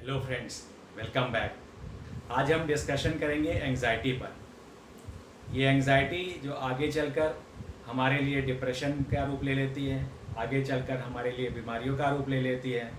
Hello friends, welcome back. आज हम discussion करेंगे एंजाइटी पर। ये एंजाइटी जो आगे चलकर हमारे लिए डिप्रेशन का रूप ले लेती है, आगे चलकर हमारे लिए बीमारियों का रूप ले लेती है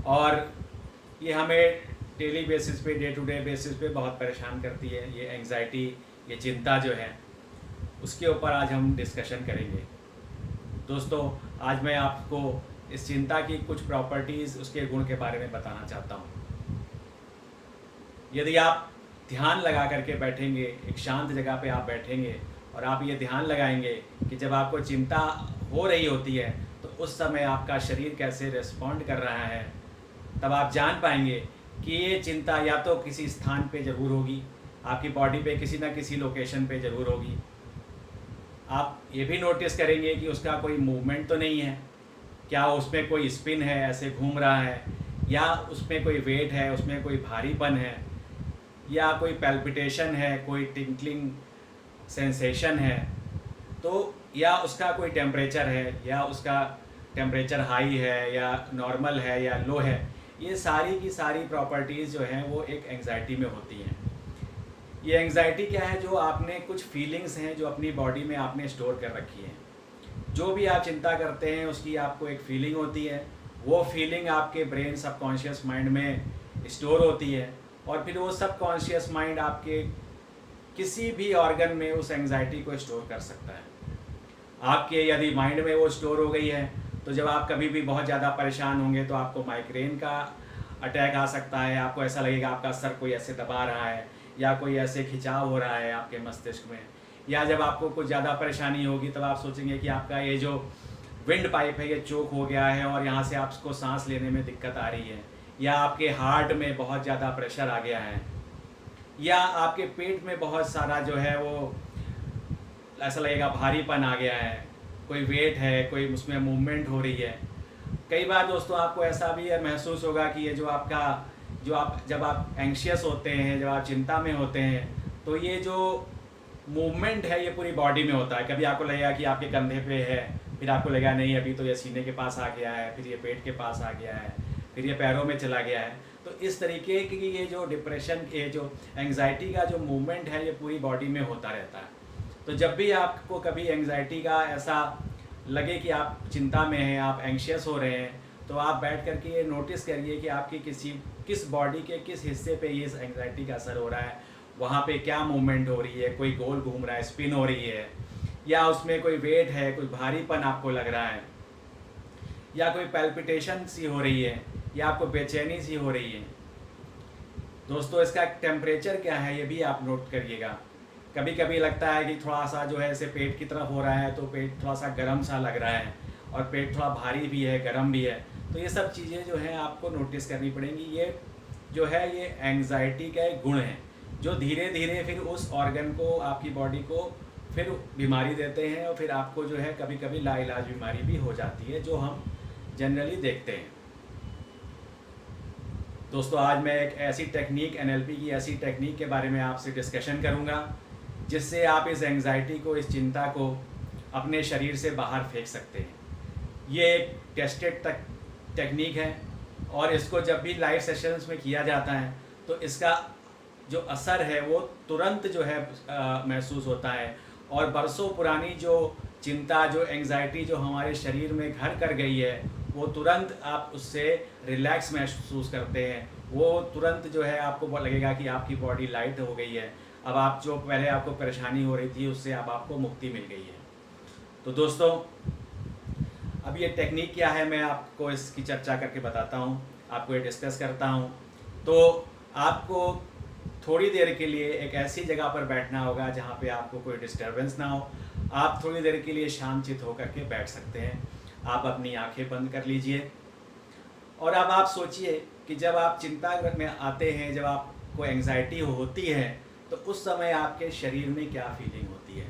और ये हमें डेली बेसिस पे, डे टू डे बेसिस पे बहुत परेशान करती है। ये एंजाइटी, ये चिंता जो है, उसके ऊपर आज हम डिस्कशन करेंगे। दोस्तों, आज मैं आपको इस चिंता की कुछ प्रॉपर्टीज़, उसके गुण के बारे में बताना चाहता हूँ। यदि आप ध्यान लगा करके बैठेंगे, एक शांत जगह पे आप बैठेंगे और आप ये ध्यान लगाएंगे कि जब आपको चिंता हो रही होती है तो उस समय आपका शरीर कैसे रिस्पॉन्ड कर रहा है, तब आप जान पाएंगे कि ये चिंता या तो किसी स्थान पे ज़रूर होगी, आपकी बॉडी पे किसी ना किसी लोकेशन पे ज़रूर होगी। आप ये भी नोटिस करेंगे कि उसका कोई मूवमेंट तो नहीं है, क्या उसमें कोई स्पिन है, ऐसे घूम रहा है, या उसमें कोई वेट है, उसमें कोई भारीपन है, या कोई पैल्पिटेशन है, कोई टिंकलिंग सेंसेशन है, तो या उसका कोई टेम्परेचर है, या उसका टेम्परेचर हाई है या नॉर्मल है या लो है। ये सारी की सारी प्रॉपर्टीज़ जो हैं वो एक एंजाइटी में होती हैं। ये एंजाइटी क्या है? जो आपने कुछ फीलिंग्स हैं जो अपनी बॉडी में आपने स्टोर कर रखी है। जो भी आप चिंता करते हैं उसकी आपको एक फीलिंग होती है, वो फीलिंग आपके ब्रेन सबकॉन्शियस माइंड में स्टोर होती है और फिर वो सबकॉन्शियस माइंड आपके किसी भी ऑर्गन में उस एंजाइटी को स्टोर कर सकता है। आपके यदि माइंड में वो स्टोर हो गई है तो जब आप कभी भी बहुत ज़्यादा परेशान होंगे तो आपको माइग्रेन का अटैक आ सकता है। आपको ऐसा लगेगा आपका सर कोई ऐसे दबा रहा है या कोई ऐसे खिंचाव हो रहा है आपके मस्तिष्क में, या जब आपको कुछ ज़्यादा परेशानी होगी तब आप सोचेंगे कि आपका ये जो विंड पाइप है ये चोक हो गया है और यहाँ से आपको सांस लेने में दिक्कत आ रही है, या आपके हार्ट में बहुत ज़्यादा प्रेशर आ गया है, या आपके पेट में बहुत सारा जो है वो ऐसा लगेगा भारीपन आ गया है, कोई वेट है, कोई उसमें मूवमेंट हो रही है। कई बार दोस्तों आपको ऐसा भी महसूस होगा कि ये जो आपका जब आप एंग्शियस होते हैं, जब आप चिंता में होते हैं, तो ये जो मूवमेंट है ये पूरी बॉडी में होता है। कभी आपको लगेगा कि आपके कंधे पे है, फिर आपको लगेगा नहीं अभी तो ये सीने के पास आ गया है, फिर ये पेट के पास आ गया है, फिर ये पैरों में चला गया है। तो इस तरीके की ये जो डिप्रेशन, ये जो एंग्जाइटी का जो मूवमेंट है ये पूरी बॉडी में होता रहता है। तो जब भी आपको कभी एंग्जाइटी का ऐसा लगे कि आप चिंता में हैं, आप एंग्शियस हो रहे हैं, तो आप बैठ कर के ये नोटिस करिए कि आपकी किस बॉडी के किस हिस्से पे ये एंग्जाइटी का असर हो रहा है, वहाँ पे क्या मूवमेंट हो रही है, कोई गोल घूम रहा है, स्पिन हो रही है, या उसमें कोई वेट है, कोई भारीपन आपको लग रहा है, या कोई पैल्पिटेशन सी हो रही है, या आपको बेचैनी सी हो रही है। दोस्तों, इसका टेम्परेचर क्या है ये भी आप नोट करिएगा। कभी कभी लगता है कि थोड़ा सा जो है ऐसे पेट की तरफ हो रहा है तो पेट थोड़ा सा गर्म सा लग रहा है और पेट थोड़ा भारी भी है, गर्म भी है। तो ये सब चीज़ें जो हैं आपको नोटिस करनी पड़ेंगी। ये जो है ये एंग्जाइटी का एक गुण है जो धीरे धीरे फिर उस ऑर्गन को, आपकी बॉडी को फिर बीमारी देते हैं और फिर आपको जो है कभी कभी लाइलाज बीमारी भी हो जाती है, जो हम जनरली देखते हैं। दोस्तों, आज मैं एक ऐसी टेक्निक, एनएलपी की ऐसी टेक्निक के बारे में आपसे डिस्कशन करूंगा जिससे आप इस एंग्जाइटी को, इस चिंता को अपने शरीर से बाहर फेंक सकते हैं। ये एक टेस्टेड टेक्निक है और इसको जब भी लाइव सेशंस में किया जाता है तो इसका जो असर है वो तुरंत जो है महसूस होता है, और बरसों पुरानी जो चिंता, जो एंग्जाइटी जो हमारे शरीर में घर कर गई है, वो तुरंत आप उससे रिलैक्स महसूस करते हैं। वो तुरंत जो है आपको लगेगा कि आपकी बॉडी लाइट हो गई है। अब आप जो पहले आपको परेशानी हो रही थी उससे अब आपको मुक्ति मिल गई है। तो दोस्तों, अब ये टेक्निक क्या है मैं आपको इसकी चर्चा करके बताता हूँ, आपको ये डिस्कस करता हूँ। तो आपको थोड़ी देर के लिए एक ऐसी जगह पर बैठना होगा जहाँ पे आपको कोई डिस्टर्बेंस ना हो। आप थोड़ी देर के लिए शांतचित्त होकर के बैठ सकते हैं। आप अपनी आंखें बंद कर लीजिए और अब आप सोचिए कि जब आप चिंता में आते हैं, जब आपको एंग्जाइटी होती है, तो उस समय आपके शरीर में क्या फीलिंग होती है।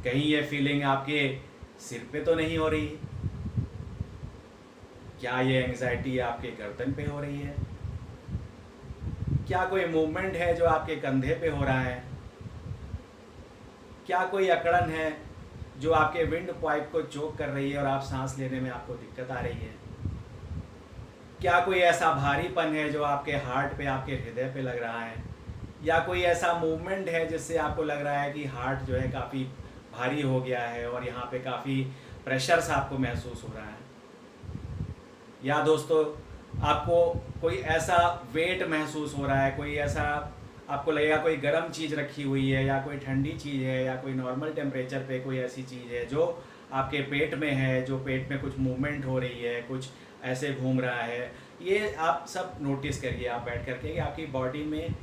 कहीं ये फीलिंग आपके सिर पे तो नहीं हो रही? क्या ये एंग्जाइटी आपके गर्दन पे हो रही है? क्या कोई मूवमेंट है जो आपके कंधे पे हो रहा है? क्या कोई अकड़न है जो आपके विंड पाइप को चोक कर रही है और आप सांस लेने में आपको दिक्कत आ रही है? क्या कोई ऐसा भारीपन है जो आपके हार्ट पे, आपके हृदय पे लग रहा है, या कोई ऐसा मूवमेंट है जिससे आपको लग रहा है कि हार्ट जो है काफ़ी भारी हो गया है और यहाँ पे काफ़ी प्रेशर सा आपको महसूस हो रहा है। या दोस्तों आपको कोई ऐसा वेट महसूस हो रहा है, कोई ऐसा आपको लगेगा कोई गर्म चीज़ रखी हुई है या कोई ठंडी चीज़ है या कोई नॉर्मल टेम्परेचर पे कोई ऐसी चीज़ है जो आपके पेट में है, जो पेट में कुछ मूवमेंट हो रही है, कुछ ऐसे घूम रहा है। ये आप सब नोटिस करिए आप बैठ करके कि आपकी बॉडी में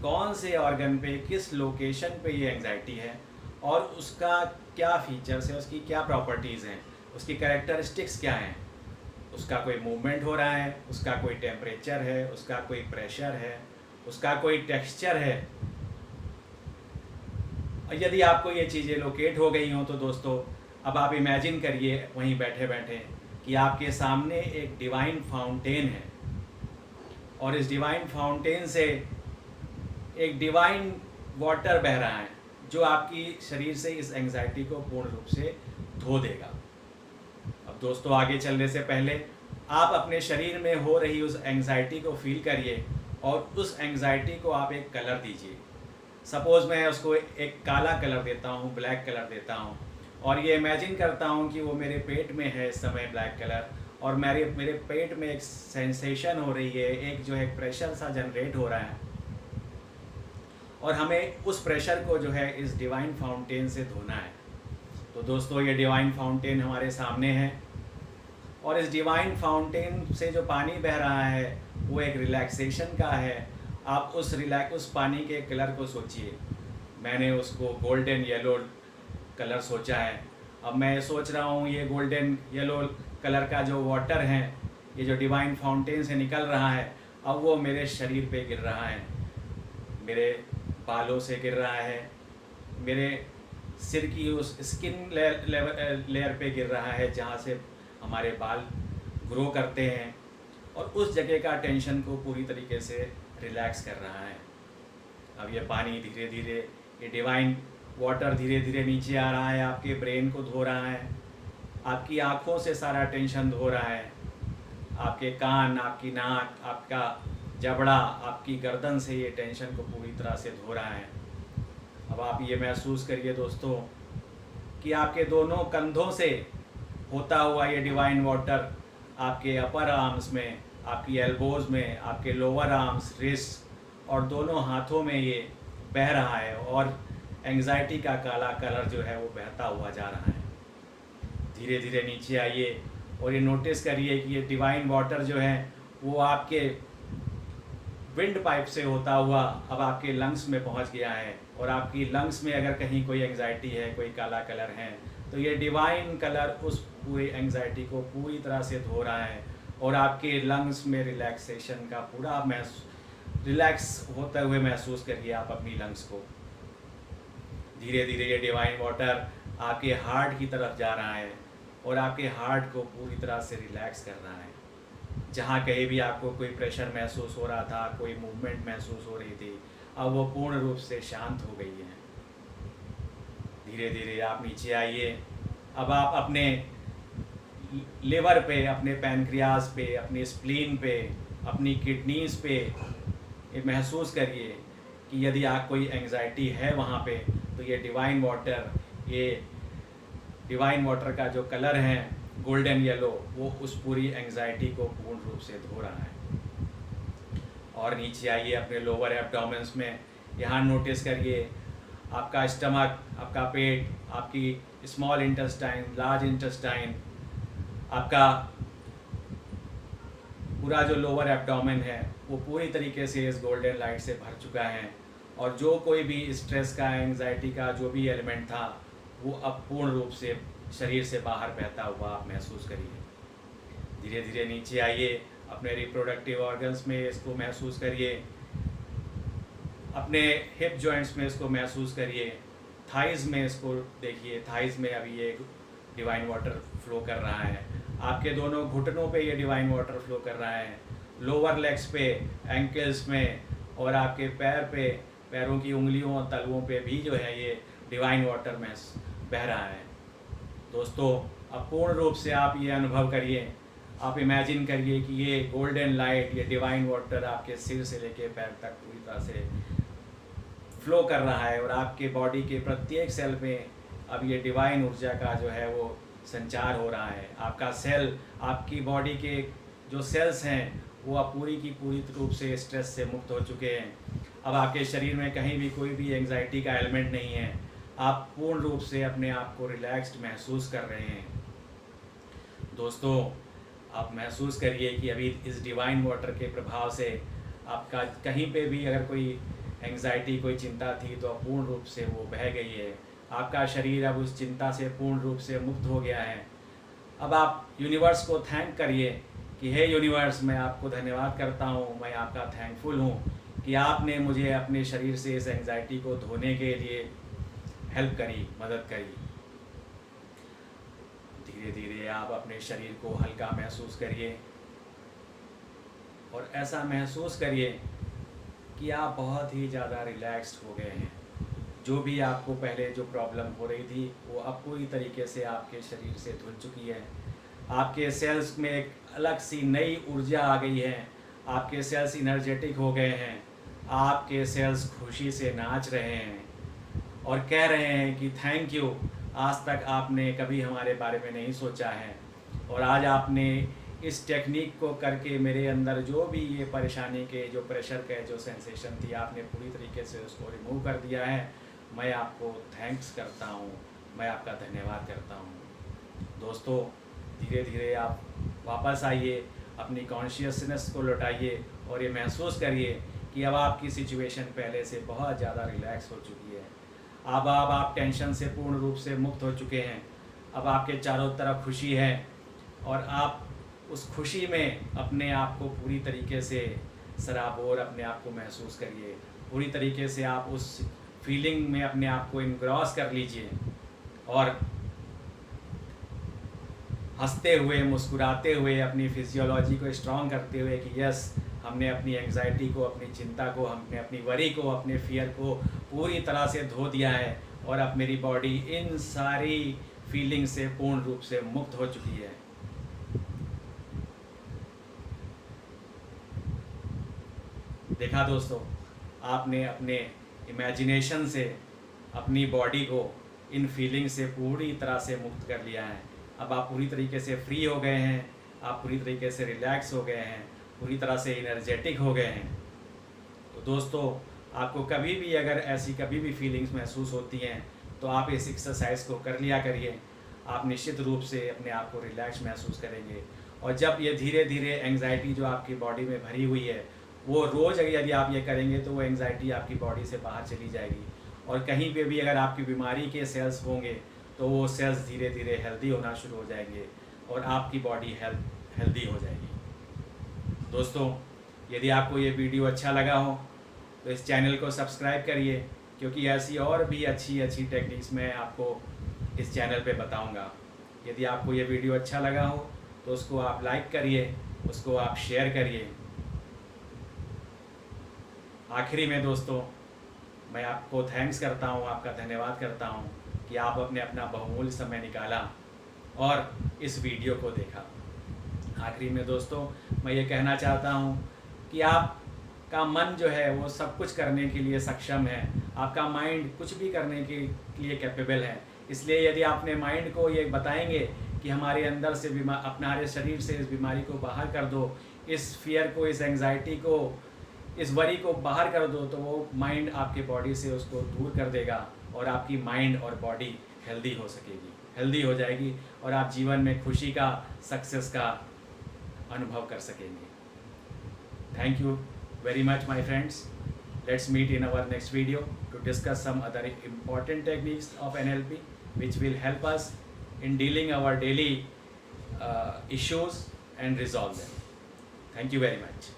कौन से ऑर्गन पे, किस लोकेशन पे ये एंग्जाइटी है और उसका क्या फीचर्स है, उसकी क्या प्रॉपर्टीज़ हैं, उसकी कैरेक्टरिस्टिक्स क्या हैं। उसका कोई मूवमेंट हो रहा है, उसका कोई टेम्परेचर है, उसका कोई प्रेशर है, उसका कोई टेक्सचर है। और यदि आपको ये चीज़ें लोकेट हो गई हों तो दोस्तों अब आप इमेजिन करिए वहीं बैठे बैठे कि आपके सामने एक डिवाइन फाउंटेन है और इस डिवाइन फाउंटेन से एक डिवाइन वाटर बह रहा है जो आपकी शरीर से इस एंग्जाइटी को पूर्ण रूप से धो देगा। अब दोस्तों आगे चलने से पहले आप अपने शरीर में हो रही उस एंग्जाइटी को फील करिए और उस एंग्जाइटी को आप एक कलर दीजिए। सपोज़ मैं उसको एक काला कलर देता हूँ, ब्लैक कलर देता हूँ और ये इमेजिन करता हूँ कि वो मेरे पेट में है इस समय ब्लैक कलर और मेरे पेट में एक सेंसेशन हो रही है, एक जो है प्रेशर सा जनरेट हो रहा है और हमें उस प्रेशर को जो है इस डिवाइन फाउंटेन से धोना है। तो दोस्तों ये डिवाइन फाउंटेन हमारे सामने है और इस डिवाइन फाउंटेन से जो पानी बह रहा है वो एक रिलैक्सेशन का है। आप उस पानी के कलर को सोचिए। मैंने उसको गोल्डन येलो कलर सोचा है। अब मैं सोच रहा हूँ ये गोल्डन येलो कलर का जो वाटर है, ये जो डिवाइन फाउंटेन से निकल रहा है, अब वो मेरे शरीर पे गिर रहा है, मेरे बालों से गिर रहा है, मेरे सिर की उस स्किन लेयर पे गिर रहा है जहाँ से हमारे बाल ग्रो करते हैं और उस जगह का टेंशन को पूरी तरीके से रिलैक्स कर रहा है। अब ये पानी धीरे धीरे, ये डिवाइन वाटर धीरे धीरे नीचे आ रहा है, आपके ब्रेन को धो रहा है, आपकी आँखों से सारा टेंशन धो रहा है, आपके कान, आपकी नाक, आपका जबड़ा, आपकी गर्दन से ये टेंशन को पूरी तरह से धो रहा है। अब आप ये महसूस करिए दोस्तों कि आपके दोनों कंधों से होता हुआ ये डिवाइन वाटर आपके अपर आर्म्स में, आपकी एल्बोज़ में, आपके लोअर आर्म्स, रिस्ट और दोनों हाथों में ये बह रहा है और एंग्जाइटी का काला कलर जो है वो बहता हुआ जा रहा है। धीरे धीरे नीचे आइए और ये नोटिस करिए कि ये डिवाइन वाटर जो है वो आपके विंड पाइप से होता हुआ अब आपके लंग्स में पहुंच गया है और आपकी लंग्स में अगर कहीं कोई एंग्जाइटी है, कोई काला कलर है, तो ये डिवाइन कलर उस पूरी एंग्जाइटी को पूरी तरह से धो रहा है और आपके लंग्स में रिलैक्सेशन का पूरा रिलैक्स होते हुए महसूस करिए आप अपनी लंग्स को। धीरे धीरे ये डिवाइन वाटर आपके हार्ट की तरफ जा रहा है और आपके हार्ट को पूरी तरह से रिलैक्स कर रहा है। जहाँ कहीं भी आपको कोई प्रेशर महसूस हो रहा था, कोई मूवमेंट महसूस हो रही थी, अब वो पूर्ण रूप से शांत हो गई है। धीरे धीरे आप नीचे आइए। अब आप अपने लिवर पे, अपने पैनक्रियाज पे, अपनी स्प्लीन पे, अपनी किडनीज पे ये महसूस करिए कि यदि आप कोई एंग्जाइटी है वहाँ पे तो ये डिवाइन वाटर का जो कलर है गोल्डन येलो, वो उस पूरी एंग्जाइटी को पूर्ण रूप से धो रहा है। और नीचे आइए अपने लोअर एब्डोमेंस में, यहाँ नोटिस करिए आपका स्टमक, आपका पेट, आपकी स्मॉल इंटेस्टाइन, लार्ज इंटेस्टाइन, आपका पूरा जो लोअर एब्डोमेन है वो पूरी तरीके से इस गोल्डन लाइट से भर चुका है और जो कोई भी स्ट्रेस का, एंग्जाइटी का जो भी एलिमेंट था वो अब पूर्ण रूप से शरीर से बाहर बहता हुआ आप महसूस करिए। धीरे धीरे नीचे आइए, अपने रिप्रोडक्टिव ऑर्गन्स में इसको महसूस करिए, अपने हिप जॉइंट्स में इसको महसूस करिए, थाइज़ में इसको देखिए, थाइज़ में अभी ये डिवाइन वाटर फ्लो कर रहा है, आपके दोनों घुटनों पे ये डिवाइन वाटर फ्लो कर रहा है, लोअर लेग्स पे, एंकल्स में और आपके पैर पे, पैरों की उंगलियों और तलवों पे भी जो है ये डिवाइन वाटर में बह रहा है। दोस्तों अब पूर्ण रूप से आप ये अनुभव करिए, आप इमेजिन करिए कि ये गोल्डन लाइट, ये डिवाइन वाटर आपके सिर से लेके पैर तक पूरी तरह से फ्लो कर रहा है और आपके बॉडी के प्रत्येक सेल में अब ये डिवाइन ऊर्जा का जो है वो संचार हो रहा है। आपका सेल, आपकी बॉडी के जो सेल्स हैं वो अब पूरी की पूरी रूप से स्ट्रेस से मुक्त हो चुके हैं। अब आपके शरीर में कहीं भी कोई भी एंग्जाइटी का एलिमेंट नहीं है। आप पूर्ण रूप से अपने आप को रिलैक्स्ड महसूस कर रहे हैं। दोस्तों, आप महसूस करिए कि अभी इस डिवाइन वाटर के प्रभाव से आपका कहीं पे भी अगर कोई एंग्जाइटी, कोई चिंता थी तो पूर्ण रूप से वो बह गई है। आपका शरीर अब उस चिंता से पूर्ण रूप से मुक्त हो गया है। अब आप यूनिवर्स को थैंक करिए कि हे यूनिवर्स, मैं आपको धन्यवाद करता हूँ, मैं आपका थैंकफुल हूँ कि आपने मुझे अपने शरीर से इस एंग्जाइटी को धोने के लिए हेल्प करी, मदद करी। धीरे धीरे आप अपने शरीर को हल्का महसूस करिए और ऐसा महसूस करिए कि आप बहुत ही ज़्यादा रिलैक्स्ड हो गए हैं। जो भी आपको पहले जो प्रॉब्लम हो रही थी वो अब पूरी तरीके से आपके शरीर से धुल चुकी है। आपके सेल्स में एक अलग सी नई ऊर्जा आ गई है। आपके सेल्स एनर्जेटिक हो गए हैं। आपके सेल्स खुशी से नाच रहे हैं और कह रहे हैं कि थैंक यू, आज तक आपने कभी हमारे बारे में नहीं सोचा है और आज आपने इस टेक्निक को करके मेरे अंदर जो भी ये परेशानी के, जो प्रेशर के जो सेंसेशन थी, आपने पूरी तरीके से उसको रिमूव कर दिया है। मैं आपको थैंक्स करता हूँ, मैं आपका धन्यवाद करता हूँ। दोस्तों, धीरे धीरे आप वापस आइए, अपनी कॉन्शियसनेस को लौटाइए और ये महसूस करिए कि अब आपकी सिचुएशन पहले से बहुत ज़्यादा रिलैक्स हो चुकी है। अब आप टेंशन से पूर्ण रूप से मुक्त हो चुके हैं। अब आपके चारों तरफ खुशी है और आप उस खुशी में अपने आप को पूरी तरीके से सराबोर अपने आप को महसूस करिए। पूरी तरीके से आप उस फीलिंग में अपने आप को इनग्रॉस कर लीजिए और हंसते हुए, मुस्कुराते हुए, अपनी फिजियोलॉजी को स्ट्रॉन्ग करते हुए कि यस, हमने अपनी एंग्जाइटी को, अपनी चिंता को, हमने अपनी वरी को, अपने फियर को पूरी तरह से धो दिया है और अब मेरी बॉडी इन सारी फीलिंग से पूर्ण रूप से मुक्त हो चुकी है। देखा दोस्तों, आपने अपने इमेजिनेशन से अपनी बॉडी को इन फीलिंग से पूरी तरह से मुक्त कर लिया है। अब आप पूरी तरीके से फ्री हो गए हैं, आप पूरी तरीके से रिलैक्स हो गए हैं, पूरी तरह से एनर्जेटिक हो गए हैं। तो दोस्तों, आपको कभी भी अगर ऐसी कभी भी फीलिंग्स महसूस होती हैं तो आप इस एक्सरसाइज को कर लिया करिए। आप निश्चित रूप से अपने आप को रिलैक्स महसूस करेंगे और जब ये धीरे धीरे एंग्जाइटी जो आपकी बॉडी में भरी हुई है वो रोज़ यदि आप ये करेंगे तो वो एंग्जाइटी आपकी बॉडी से बाहर चली जाएगी और कहीं पे भी अगर आपकी बीमारी के सेल्स होंगे तो वो सेल्स धीरे धीरे हेल्दी होना शुरू हो जाएंगे और आपकी बॉडी हेल्दी हो जाएगी। दोस्तों, यदि आपको ये वीडियो अच्छा लगा हो तो इस चैनल को सब्सक्राइब करिए, क्योंकि ऐसी और भी अच्छी अच्छी टेक्निक्स मैं आपको इस चैनल पे बताऊंगा। यदि आपको ये वीडियो अच्छा लगा हो तो उसको आप लाइक करिए, उसको आप शेयर करिए। आखिरी में दोस्तों, मैं आपको थैंक्स करता हूँ, आपका धन्यवाद करता हूँ कि आप अपने अपना बहुमूल्य समय निकाला और इस वीडियो को देखा। आखिरी में दोस्तों, मैं ये कहना चाहता हूँ कि आपका मन जो है वो सब कुछ करने के लिए सक्षम है। आपका माइंड कुछ भी करने के लिए कैपेबल है। इसलिए यदि आपने माइंड को ये बताएंगे कि हमारे अंदर से हमारे शरीर से इस बीमारी को बाहर कर दो, इस फियर को, इस एंग्जाइटी को, इस वरी को बाहर कर दो, तो वो माइंड आपके बॉडी से उसको दूर कर देगा और आपकी माइंड और बॉडी हेल्दी हो सकेगी, हेल्दी हो जाएगी और आप जीवन में खुशी का, सक्सेस का अनुभव कर सकेंगे। Thank you very much my friends. Let's meet in our next video to discuss some other important techniques of NLP which will help us in dealing our daily issues and resolve them. Thank you very much.